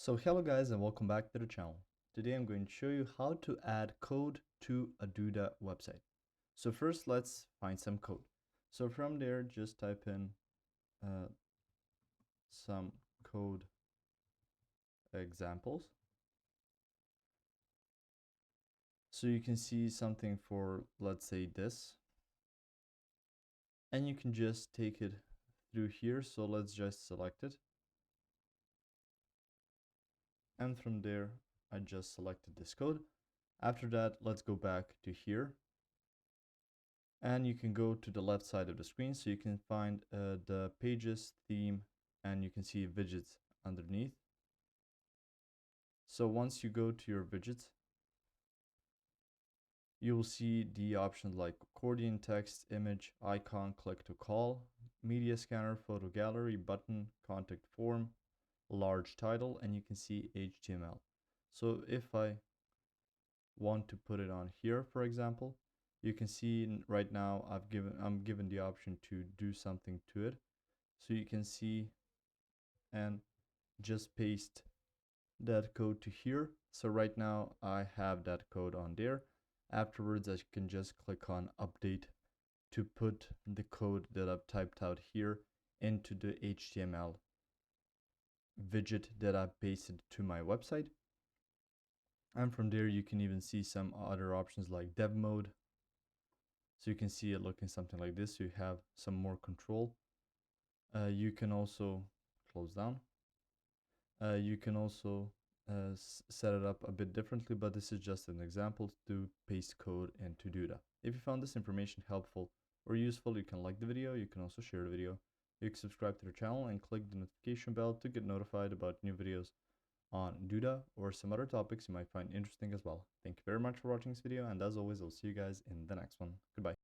So hello guys and welcome back to the channel. Today I'm going to show you how to add code to a Duda website. So first let's find some code. So from there just type in some code examples. So you can see something for, let's say, this. And you can just take it through here. So let's just select it. And from there I just selected this code. After that, let's go back to here. And you can go to the left side of the screen so you can find the pages theme, and you can see widgets underneath. So once you go to your widgets, you will see the options like accordion, text, image, icon, click to call, media scanner, photo gallery, button, contact form, large title, and you can see HTML. So if I want to put it on here, for example, you can see right now I'm given the option to do something to it. So you can see and just paste that code to here. So right now I have that code on there. Afterwards, I can just click on update to put the code that I've typed out here into the HTML widget that I pasted to my website. And from there, you can even see some other options like dev mode. So you can see it looking something like this. So you have some more control. You can also close down. You can also set it up a bit differently, but this is just an example to paste code into Duda. If you found this information helpful or useful, you can like the video, you can also share the video, you can subscribe to the channel and click the notification bell to get notified about new videos on Duda or some other topics you might find interesting as well. Thank you very much for watching this video, and as always, I'll see you guys in the next one. Goodbye.